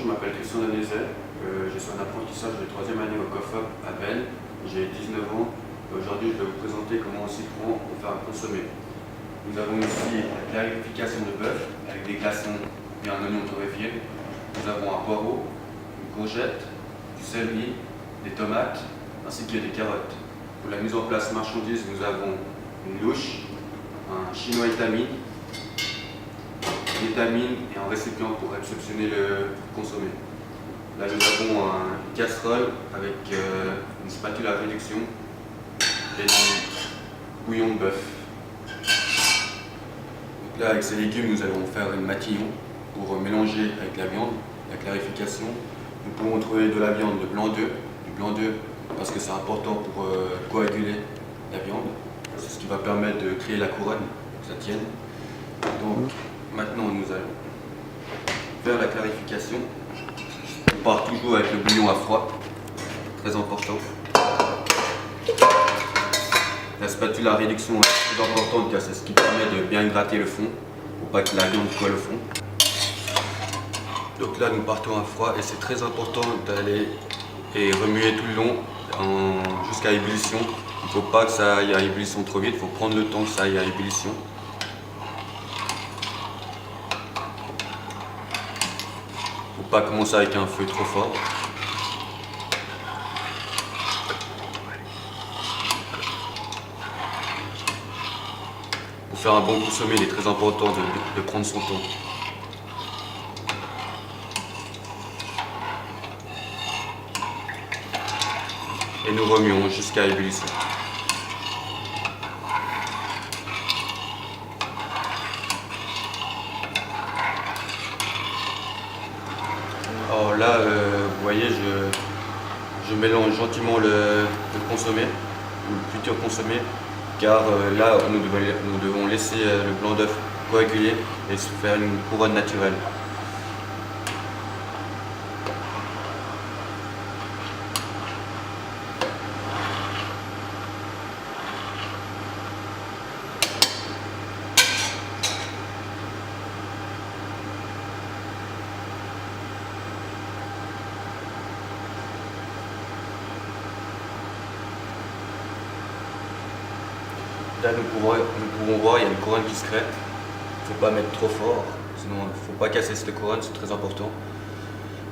je m'appelle Christian Danezet, je suis un apprentissage de 3e année au COFOP à Belle, j'ai 19 ans. Aujourd'hui, je vais vous présenter comment on s'y prend pour faire un consommé. Nous avons ici la clarification de bœuf avec des glaçons et un oignon torréfié. Nous avons un poireau, une courgette, du céleri, des tomates ainsi que des carottes. Pour la mise en place marchandise, nous avons une louche, un chinois étamine, vitamine et un récipient pour réceptionner le consommé. Là, nous avons une casserole avec une spatule à réduction et du bouillon de bœuf. Donc là, avec ces légumes, nous allons faire une matillon pour mélanger avec la viande, la clarification. Nous pouvons trouver de la viande de blanc d'œuf, du blanc d'œuf parce que c'est important pour coaguler la viande. C'est ce qui va permettre de créer la couronne, que ça tienne. Donc, maintenant, nous allons faire la clarification. On part toujours avec le bouillon à froid, très important. La spatule à réduction est très importante car c'est ce qui permet de bien gratter le fond, pour pas que la viande colle au fond. Donc là, nous partons à froid et c'est très important d'aller et remuer tout le long jusqu'à ébullition. Il ne faut pas que ça aille à ébullition trop vite, il faut prendre le temps que ça aille à ébullition. Il ne faut pas commencer avec un feu trop fort. Pour faire un bon consommé, il est très important de prendre son temps. Et nous remuons jusqu'à ébullition. Alors là, vous voyez, je mélange gentiment le consommé, ou le futur consommé, car là, nous devons laisser le blanc d'œuf coaguler et se faire une couronne naturelle. Là, nous pouvons voir, il y a une couronne qui se crée. Il ne faut pas mettre trop fort, sinon il ne faut pas casser cette couronne, c'est très important.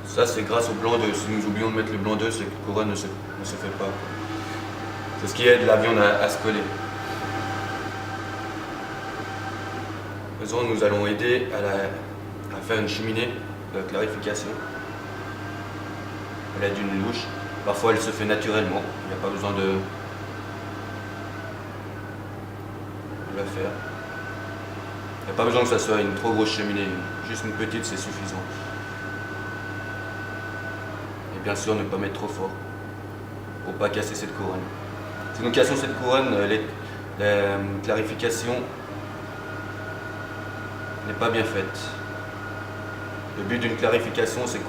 Ça, c'est grâce au blanc d'œuf. Si nous oublions de mettre le blanc d'œuf, cette couronne ne se fait pas. C'est ce qui aide la viande à se coller. À présent, nous allons aider à faire une cheminée de clarification à l'aide d'une louche. Parfois, elle se fait naturellement, il n'y a pas besoin de la faire. Il n'y a pas besoin que ça soit une trop grosse cheminée, juste une petite c'est suffisant. Et bien sûr ne pas mettre trop fort pour ne pas casser cette couronne. Si nous cassons cette couronne, la clarification n'est pas bien faite. Le but d'une clarification c'est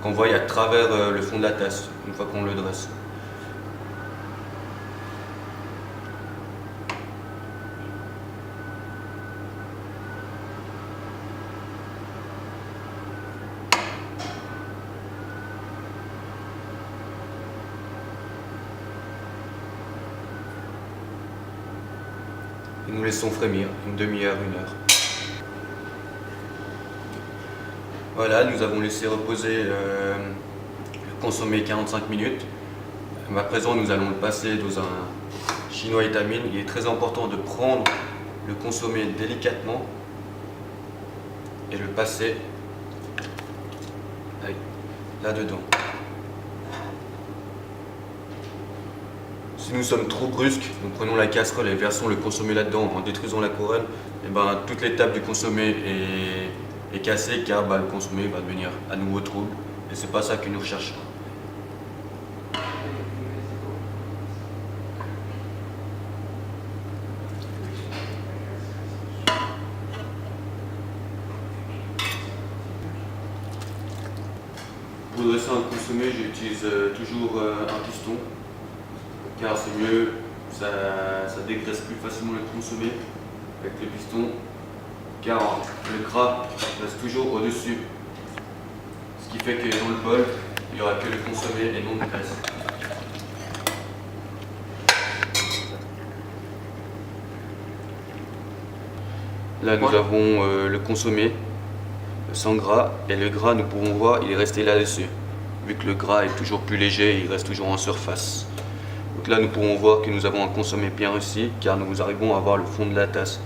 qu'on voit à travers le fond de la tasse une fois qu'on le dresse. Et nous laissons frémir une demi-heure, 1 heure. Voilà, nous avons laissé reposer le consommé 45 minutes. À présent, nous allons le passer dans un chinois étamine. Il est très important de prendre le consommé délicatement et le passer là-dedans. Si nous sommes trop brusques, nous prenons la casserole et versons le consommé là-dedans en détruisant la couronne, et toute l'étape du consommé est cassée car le consommé va devenir à nouveau trouble et c'est pas ça que nous recherchons. Pour dresser un consommé, j'utilise toujours un piston car c'est mieux, ça dégraisse plus facilement le consommé avec le piston car le gras reste toujours au-dessus. Ce qui fait que dans le bol, il n'y aura que le consommé et non de graisse. Là, nous avons le consommé sans gras et le gras, nous pouvons voir, il est resté là-dessus. Vu que le gras est toujours plus léger, il reste toujours en surface. Donc là, nous pouvons voir que nous avons un consommé bien réussi car nous arrivons à voir le fond de la tasse.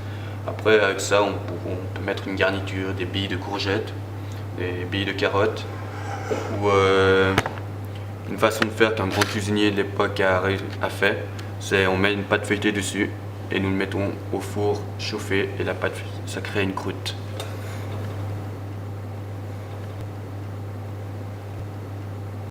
Après, avec ça, on peut mettre une garniture, des billes de courgettes, des billes de carottes ou une façon de faire qu'un grand cuisinier de l'époque a fait, c'est on met une pâte feuilletée dessus et nous le mettons au four chauffé et la pâte, ça crée une croûte.